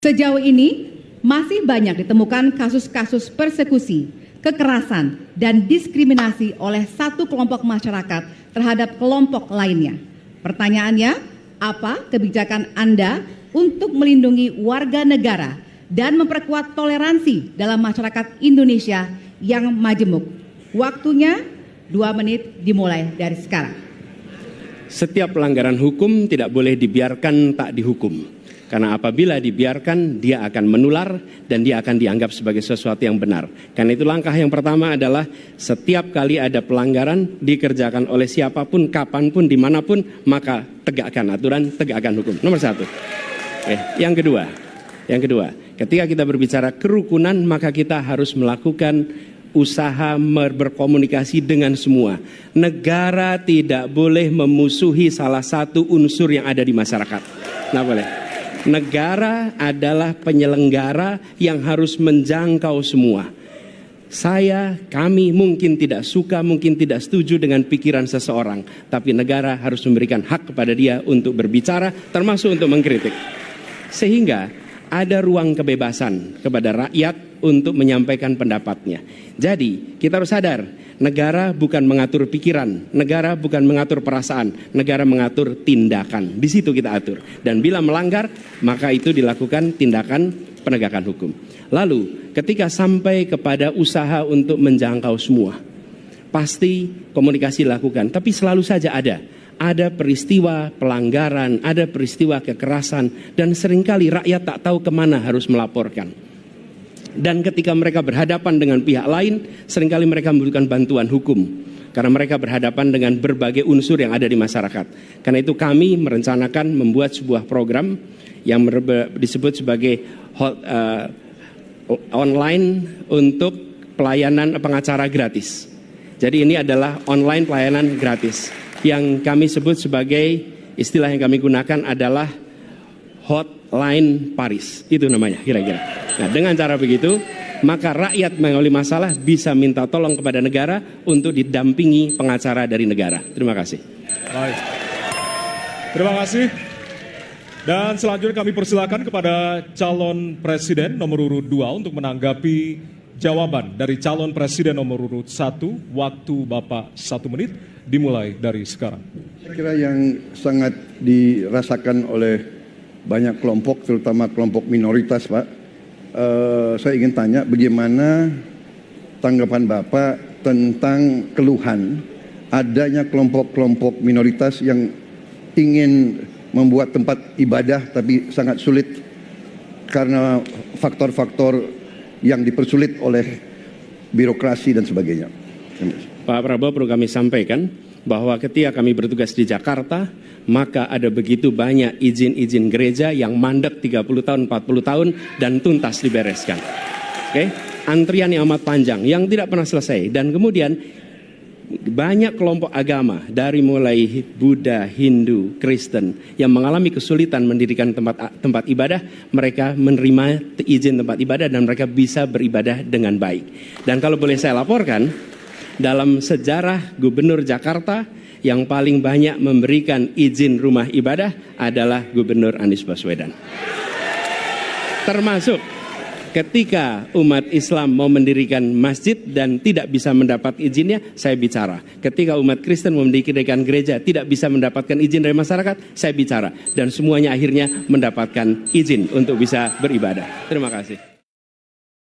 Sejauh ini masih banyak ditemukan kasus-kasus persekusi, kekerasan, dan diskriminasi oleh satu kelompok masyarakat terhadap kelompok lainnya. Pertanyaannya, apa kebijakan Anda untuk melindungi warga negara dan memperkuat toleransi dalam masyarakat Indonesia yang majemuk? Waktunya 2 menit dimulai dari sekarang. Setiap pelanggaran hukum tidak boleh dibiarkan tak dihukum. Karena apabila dibiarkan, dia akan menular dan dia akan dianggap sebagai sesuatu yang benar. Karena itu langkah yang pertama adalah setiap kali ada pelanggaran dikerjakan oleh siapapun, kapanpun, dimanapun, maka tegakkan aturan, tegakkan hukum. Nomor 1. Yang kedua, ketika kita berbicara kerukunan, maka kita harus melakukan usaha berkomunikasi dengan semua. Negara tidak boleh memusuhi salah satu unsur yang ada di masyarakat. Nggak boleh. Negara adalah penyelenggara yang harus menjangkau semua. Kami mungkin tidak suka, mungkin tidak setuju dengan pikiran seseorang, tapi negara harus memberikan hak kepada dia untuk berbicara, termasuk untuk mengkritik. Sehingga ada ruang kebebasan kepada rakyat untuk menyampaikan pendapatnya. Jadi kita harus sadar, negara bukan mengatur pikiran, negara bukan mengatur perasaan, negara mengatur tindakan. Di situ kita atur. Dan bila melanggar, maka itu dilakukan tindakan penegakan hukum. Lalu ketika sampai kepada usaha untuk menjangkau semua, pasti komunikasi dilakukan. Tapi selalu saja ada peristiwa pelanggaran, ada peristiwa kekerasan, dan seringkali rakyat tak tahu kemana harus melaporkan. Dan ketika mereka berhadapan dengan pihak lain, seringkali mereka membutuhkan bantuan hukum. Karena mereka berhadapan dengan berbagai unsur yang ada di masyarakat. Karena itu kami merencanakan membuat sebuah program yang disebut sebagai online untuk pelayanan pengacara gratis. Jadi ini adalah online pelayanan gratis. Yang kami sebut sebagai, istilah yang kami gunakan adalah Hotline Paris. Itu namanya kira-kira. Nah, dengan cara begitu, maka rakyat mengalami masalah bisa minta tolong kepada negara untuk didampingi pengacara dari negara. Terima kasih. Baik. Terima kasih. Dan selanjutnya kami persilakan kepada calon presiden nomor urut 2 untuk menanggapi jawaban dari calon presiden nomor urut 1. Waktu Bapak 1 menit dimulai dari sekarang. Saya kira yang sangat dirasakan oleh banyak kelompok, terutama kelompok minoritas, Pak. Saya ingin tanya bagaimana tanggapan Bapak tentang keluhan adanya kelompok-kelompok minoritas yang ingin membuat tempat ibadah tapi sangat sulit karena faktor-faktor yang dipersulit oleh birokrasi dan sebagainya. Pak Prabowo, perlu kami sampaikan bahwa ketika kami bertugas di Jakarta, maka ada begitu banyak izin-izin gereja yang mandek 30 tahun, 40 tahun dan tuntas dibereskan. Antrian yang amat panjang yang tidak pernah selesai. Dan kemudian banyak kelompok agama dari mulai Buddha, Hindu, Kristen yang mengalami kesulitan mendirikan tempat ibadah, mereka menerima izin tempat ibadah dan mereka bisa beribadah dengan baik. Dan kalau boleh saya laporkan, dalam sejarah Gubernur Jakarta yang paling banyak memberikan izin rumah ibadah adalah Gubernur Anies Baswedan. Termasuk ketika umat Islam mau mendirikan masjid dan tidak bisa mendapat izinnya, saya bicara. Ketika umat Kristen mau mendirikan gereja tidak bisa mendapatkan izin dari masyarakat, saya bicara. Dan semuanya akhirnya mendapatkan izin untuk bisa beribadah. Terima kasih.